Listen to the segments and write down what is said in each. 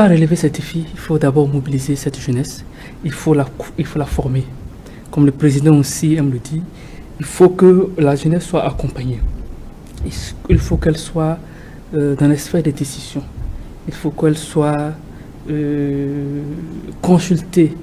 relever ces défis, il faut d'abord mobiliser cette jeunesse, il faut la former. Comme le président aussi aime le dire, il faut que la jeunesse soit accompagnée. Il faut qu'elle soit dans les sphères des décisions. Il faut qu'elle soit consultée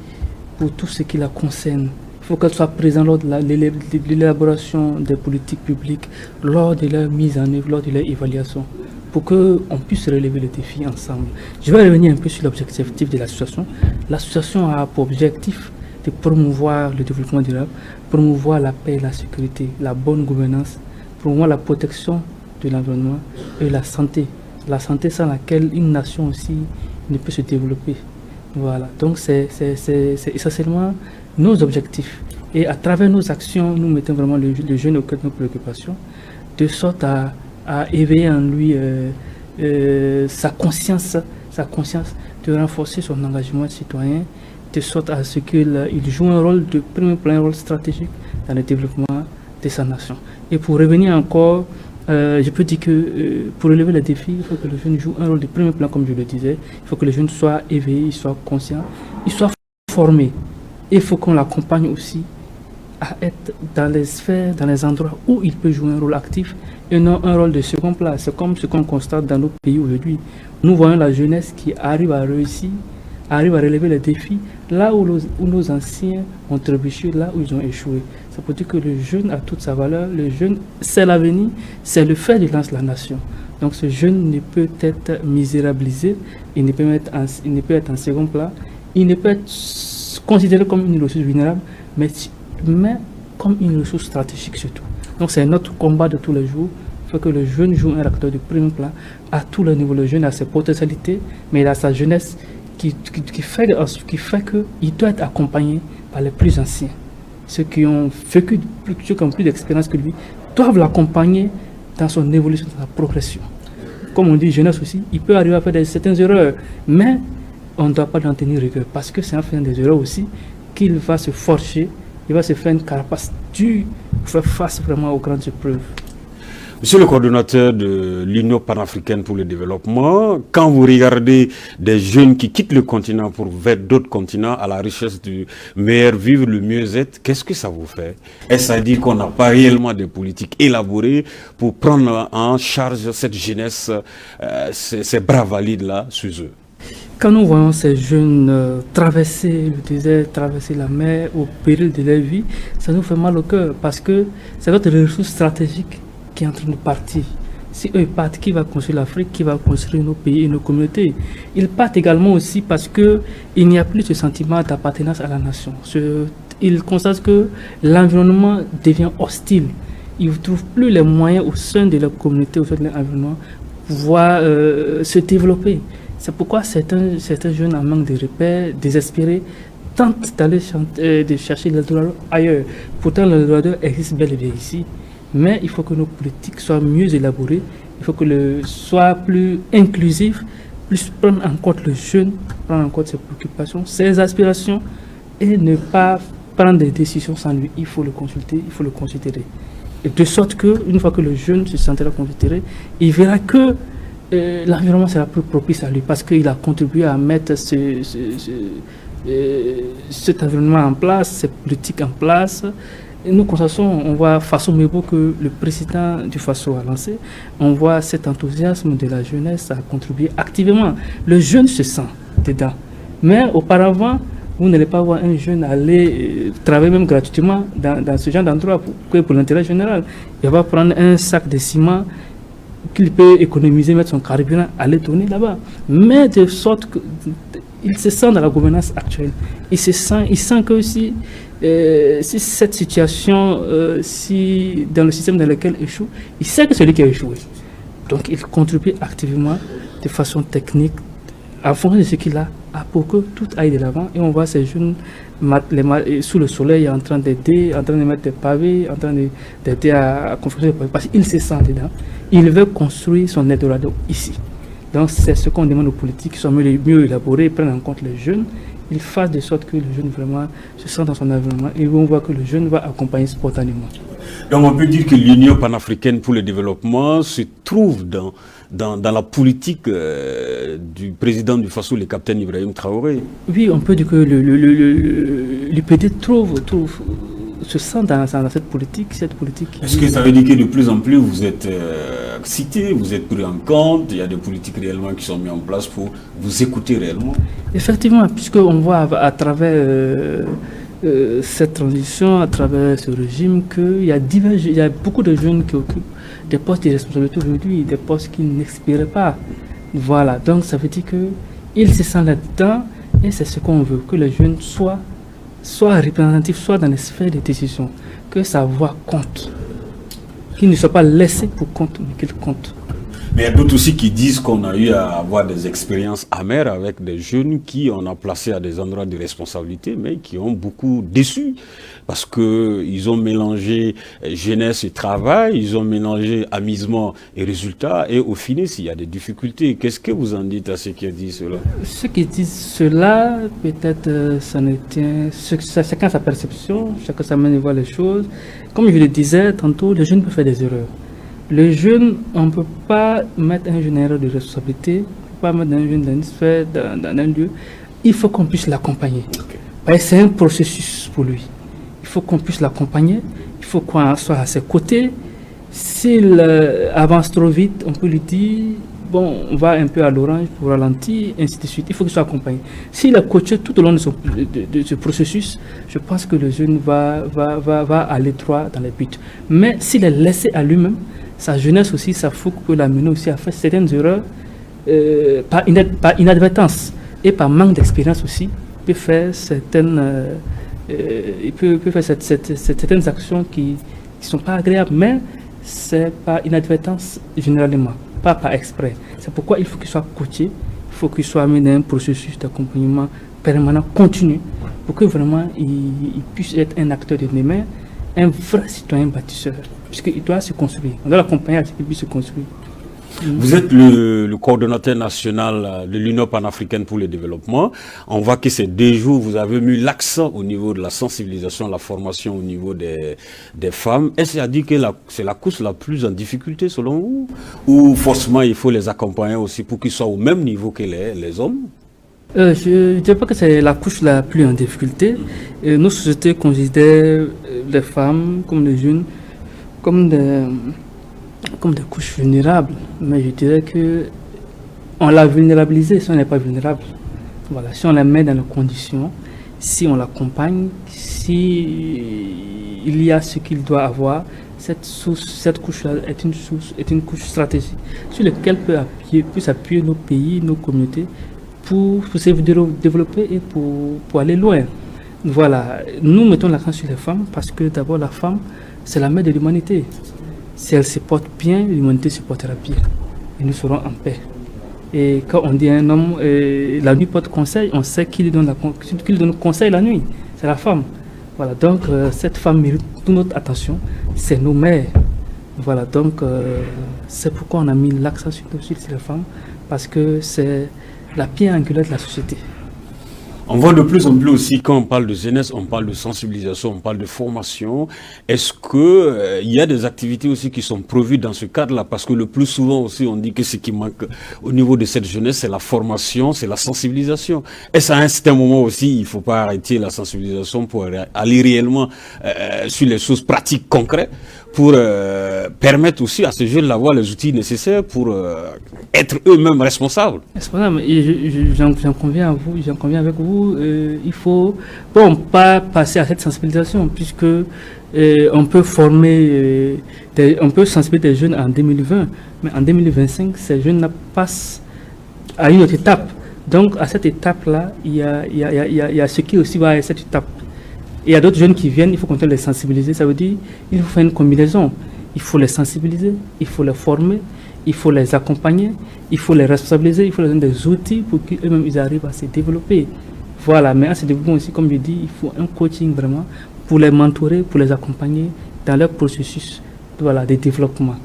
pour tout ce qui la concerne. Il faut qu'elle soit présente lors de l'élaboration des politiques publiques, lors de leur mise en œuvre, lors de leur évaluation, pour qu'on puisse relever le défi ensemble. Je vais revenir un peu sur l'objectif de l'association. L'association a pour objectif de promouvoir le développement durable, promouvoir la paix et la sécurité, la bonne gouvernance, promouvoir la protection de l'environnement et la santé. La santé sans laquelle une nation aussi ne peut se développer. Voilà, donc c'est essentiellement nos objectifs. Et à travers nos actions, nous mettons vraiment le jeune au cœur de nos préoccupations, de sorte à éveiller en lui sa conscience, de renforcer son engagement citoyen, de sorte à ce qu'il joue un rôle de premier plan, un rôle stratégique dans le développement de sa nation. Et pour revenir encore, je peux dire que pour relever les défis, il faut que le jeune joue un rôle de premier plan, comme je le disais. Il faut que le jeune soit éveillé, il soit conscient, il soit formé. Et il faut qu'on l'accompagne aussi à être dans les sphères, dans les endroits où il peut jouer un rôle actif et non un rôle de second plan. C'est comme ce qu'on constate dans nos pays aujourd'hui. Nous voyons la jeunesse qui arrive à réussir, arrive à relever les défis là où nos anciens ont trébuché, là où ils ont échoué. Ça peut dire que le jeune a toute sa valeur, le jeune c'est l'avenir, c'est le fer de lance de la nation. Donc ce jeune ne peut être misérabilisé, il ne peut être en second plan, il ne peut être considéré comme une ressource vulnérable, mais comme une ressource stratégique surtout. Donc c'est notre combat de tous les jours. Il faut que le jeune joue un acteur de premier plan à tous les niveaux. Le jeune a ses potentialités, mais il a sa jeunesse qui fait qu'il doit être accompagné par les plus anciens. Ceux qui ont vécu, ceux qui ont plus d'expérience que lui, doivent l'accompagner dans son évolution, dans sa progression. Comme on dit, jeunesse aussi, il peut arriver à faire certaines erreurs, mais on ne doit pas en tenir rigueur, parce que c'est en faisant des erreurs aussi qu'il va se forger, il va se faire une carapace dure pour faire face vraiment aux grandes épreuves. Monsieur le coordonnateur de l'Union panafricaine pour le développement, quand vous regardez des jeunes qui quittent le continent pour vers d'autres continents à la recherche du meilleur vivre, le mieux-être, qu'est-ce que ça vous fait? Est-ce à dire qu'on n'a pas réellement de politiques élaborées pour prendre en charge cette jeunesse, ces bras valides-là, sous eux? Quand nous voyons ces jeunes traverser le désert, traverser la mer au péril de leur vie, ça nous fait mal au cœur parce que c'est notre ressource stratégique qui est en train de partir. Si eux partent, qui va construire l'Afrique, qui va construire nos pays et nos communautés? Ils partent également aussi parce qu'il n'y a plus ce sentiment d'appartenance à la nation. Ils constatent que l'environnement devient hostile. Ils ne trouvent plus les moyens au sein de leur communauté, au sein de leur environnement, pour pouvoir se développer. C'est pourquoi certains jeunes en manque de repères, désespérés, tentent d'aller de chercher l'Eldorado ailleurs. Pourtant, l'Eldorado existe bel et bien ici. Mais il faut que nos politiques soient mieux élaborées, il faut que soient plus inclusifs, plus prendre en compte le jeune, prendre en compte ses préoccupations, ses aspirations et ne pas prendre des décisions sans lui. Il faut le consulter, il faut le considérer. Et de sorte qu'une fois que le jeune se sentira considéré, il verra que l'environnement sera plus propice à lui parce qu'il a contribué à mettre cet environnement en place, ces politiques en place. Et nous constatons, on voit Faso Mebo que le président du Faso a lancé, on voit cet enthousiasme de la jeunesse à contribuer activement. Le jeune se sent dedans. Mais auparavant, vous n'allez pas voir un jeune aller travailler même gratuitement dans ce genre d'endroit pour l'intérêt général. Il va prendre un sac de ciment qu'il peut économiser, mettre son carburant, aller tourner là-bas. Mais de sorte qu'il se sent dans la gouvernance actuelle. Il sent que si cette situation, si dans le système dans lequel il échoue, il sait que c'est lui qui a échoué. Donc il contribue activement de façon technique en fonction de ce qu'il a pour que tout aille de l'avant. Et on voit ces jeunes sous le soleil en train d'aider, en train de mettre des pavés, en train d'aider à construire des pavés parce qu'il se sent dedans. Il veut construire son Eldorado ici. Donc c'est ce qu'on demande aux politiques qui sont mieux élaborés, prennent en compte les jeunes. Ils fassent de sorte que le jeune vraiment se sent dans son environnement et on voit que le jeune va accompagner spontanément. Donc on peut dire que l'Union panafricaine pour le développement se trouve dans la politique du président du Faso, le capitaine Ibrahim Traoré. Oui, on peut dire que l'UPD se sent dans cette politique. Est-ce que ça veut dire que de plus en plus vous êtes cité, vous êtes pris en compte, il y a des politiques réellement qui sont mises en place pour vous écouter réellement? Effectivement, puisqu'on voit à travers cette transition, à travers ce régime, qu'il y a beaucoup de jeunes qui occupent des postes de responsabilité aujourd'hui, des postes qui n'expiraient pas. Voilà, donc ça veut dire qu'ils se sentent là-dedans et c'est ce qu'on veut, que les jeunes soient représentatifs, soit dans les sphères de décision, que sa voix compte, qu'ils ne soient pas laissés pour compte, mais qu'ils comptent. Mais il y a d'autres aussi qui disent qu'on a eu à avoir des expériences amères avec des jeunes qui on a placé à des endroits de responsabilité, mais qui ont beaucoup déçu parce qu'ils ont mélangé jeunesse et travail, ils ont mélangé amusement et résultat, et au final, s'il y a des difficultés, qu'est-ce que vous en dites à ceux qui disent cela? Ceux qui disent cela, peut-être chacun sa perception, chacun sa manière de voir les choses. Comme je le disais tantôt, les jeunes peuvent faire des erreurs. Le jeune, on ne peut pas mettre un jeune erreur de responsabilité, on ne peut pas mettre un jeune dans une sphère, dans un lieu. Il faut qu'on puisse l'accompagner. Okay. C'est un processus pour lui. Il faut qu'on puisse l'accompagner, il faut qu'on soit à ses côtés. S'il avance trop vite, on peut lui dire, bon, on va un peu à l'orange pour ralentir, ainsi de suite. Il faut qu'il soit accompagné. S'il est coaché tout au long de ce processus, je pense que le jeune va aller droit dans les buts. Mais s'il est laissé à lui-même, sa jeunesse aussi, sa fougue peut l'amener aussi à faire certaines erreurs par inadvertance et par manque d'expérience aussi. Il peut faire certaines, certaines actions qui ne sont pas agréables, mais c'est par inadvertance généralement, pas par exprès. C'est pourquoi il faut qu'il soit coaché, il faut qu'il soit amené dans un processus d'accompagnement permanent, continu, pour que vraiment il puisse être un acteur de demain, un vrai citoyen bâtisseur. Puisqu'il doit se construire. On doit l'accompagner à ce qu'il puisse se construire. Vous êtes le coordonnateur national de l'Union panafricaine pour le développement. On voit que ces 2 jours, vous avez mis l'accent au niveau de la sensibilisation, la formation au niveau des femmes. Est-ce à dire que c'est la couche la plus en difficulté selon vous? Ou forcément il faut les accompagner aussi pour qu'ils soient au même niveau que les hommes? Je ne dirais pas que c'est la couche la plus en difficulté. Nos sociétés considèrent les femmes comme les jeunes comme des couches vulnérables, mais je dirais que on l'a vulnérabilisé si on n'est pas vulnérable. Voilà, si on la met dans les conditions, si on l'accompagne, si il y a ce qu'il doit avoir, cette couche-là est une couche stratégique sur laquelle peut s'appuyer nos pays, nos communautés pour se développer et pour aller loin. Voilà, nous mettons l'accent sur les femmes parce que d'abord la femme, c'est la mère de l'humanité. Si elle se porte bien, l'humanité se portera bien. Et nous serons en paix. Et quand on dit à un homme, la nuit porte conseil, on sait qui lui donne conseil la nuit. C'est la femme. Voilà, donc cette femme mérite toute notre attention. C'est nos mères. Voilà, donc c'est pourquoi on a mis l'accent sur les femmes. Parce que c'est la pierre angulaire de la société. On voit de plus en plus aussi, quand on parle de jeunesse, on parle de sensibilisation, on parle de formation. Est-ce que il y a des activités aussi qui sont prévues dans ce cadre-là? Parce que le plus souvent aussi, on dit que ce qui manque au niveau de cette jeunesse, c'est la formation, c'est la sensibilisation. Est-ce à un certain moment aussi, il ne faut pas arrêter la sensibilisation pour aller réellement sur les choses pratiques, concrètes, pour permettre aussi à ces jeunes d'avoir les outils nécessaires pour être eux-mêmes responsables? J'en conviens avec vous. Il faut pas passer à cette sensibilisation puisque on peut former, on peut sensibiliser des jeunes en 2020, mais en 2025, ces jeunes passent à une autre étape. Donc à cette étape-là, il y a ce qui aussi va à cette étape. Il y a d'autres jeunes qui viennent, il faut continuer à les sensibiliser. Ça veut dire qu'il faut faire une combinaison. Il faut les sensibiliser, il faut les former, il faut les accompagner, il faut les responsabiliser, il faut leur donner des outils pour qu'eux-mêmes ils arrivent à se développer. Voilà, mais en se développant aussi, comme je dis, il faut un coaching vraiment pour les mentorer, pour les accompagner dans leur processus de développement.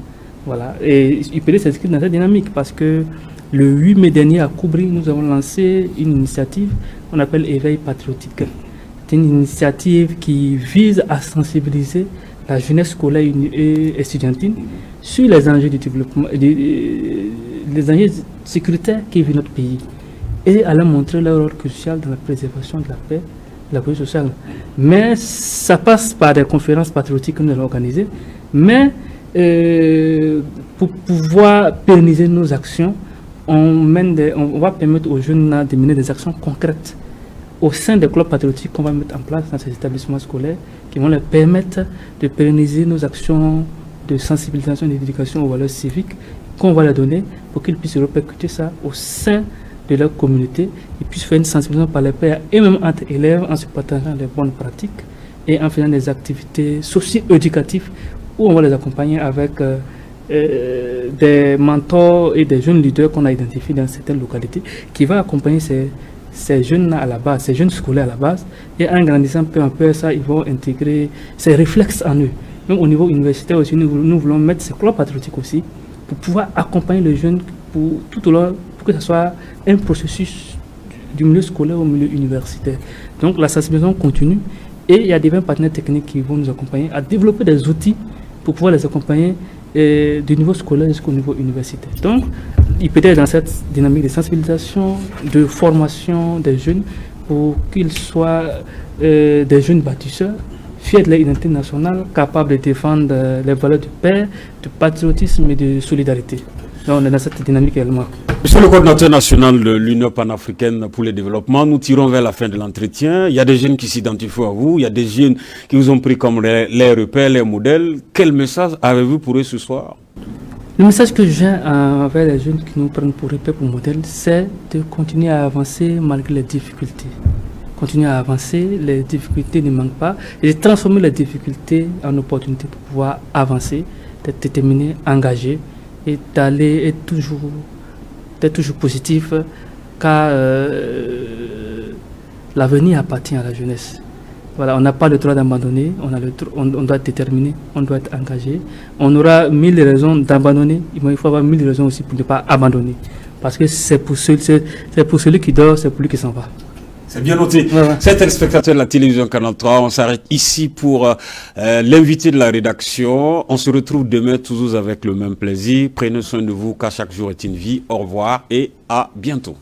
Voilà. Et UPD s'inscrit dans cette dynamique parce que le 8 mai dernier à Koubri, nous avons lancé une initiative qu'on appelle Éveil patriotique. C'est une initiative qui vise à sensibiliser la jeunesse scolaire et estudiantine sur les enjeux du développement, les enjeux sécuritaires qui vivent notre pays et à leur montrer leur rôle crucial dans la préservation de la paix, de la cohésion sociale. Mais ça passe par des conférences patriotiques que nous allons organiser. Mais pour pouvoir pérenniser nos actions, on va permettre aux jeunes de mener des actions concrètes au sein des clubs patriotiques qu'on va mettre en place dans ces établissements scolaires qui vont leur permettre de pérenniser nos actions de sensibilisation et d'éducation aux valeurs civiques qu'on va leur donner pour qu'ils puissent répercuter ça au sein de leur communauté et puissent faire une sensibilisation par les pairs et même entre élèves en se partageant les bonnes pratiques et en faisant des activités socio-éducatives où on va les accompagner avec des mentors et des jeunes leaders qu'on a identifiés dans certaines localités qui vont accompagner ces jeunes à la base, ces jeunes scolaires à la base, et en grandissant peu à peu ça, ils vont intégrer ces réflexes en eux. Même au niveau universitaire aussi, nous voulons mettre ces clubs patriotiques aussi pour pouvoir accompagner les jeunes tout au long, pour que ce soit un processus du milieu scolaire au milieu universitaire. Donc la sensibilisation continue et il y a des partenaires techniques qui vont nous accompagner à développer des outils pour pouvoir les accompagner du niveau scolaire jusqu'au niveau universitaire. Donc, il peut être dans cette dynamique de sensibilisation, de formation des jeunes pour qu'ils soient des jeunes bâtisseurs, fiers de leur identité nationale, capables de défendre les valeurs de paix, de patriotisme et de solidarité. Donc, on est dans cette dynamique également. Monsieur le coordinateur national de l'Union panafricaine pour le développement, nous tirons vers la fin de l'entretien. Il y a des jeunes qui s'identifient à vous, il y a des jeunes qui vous ont pris comme les repères, les modèles. Quel message avez-vous pour eux ce soir? Le message que j'ai envers les jeunes qui nous prennent pour repères, pour modèles, c'est de continuer à avancer malgré les difficultés. Continuer à avancer, les difficultés ne manquent pas, et de transformer les difficultés en opportunités pour pouvoir avancer, d'être déterminé, engagé, et d'aller d'être toujours positif, car l'avenir appartient à la jeunesse. Voilà, on n'a pas le droit d'abandonner, on doit être déterminé, on doit être engagé. On aura 1000 raisons d'abandonner, il faut avoir 1000 raisons aussi pour ne pas abandonner. Parce que c'est pour celui qui dort, c'est pour lui qui s'en va. C'est bien noté. Ouais. Chers téléspectateurs de la télévision 43, on s'arrête ici pour l'invité de la rédaction. On se retrouve demain toujours avec le même plaisir. Prenez soin de vous car chaque jour est une vie. Au revoir et à bientôt.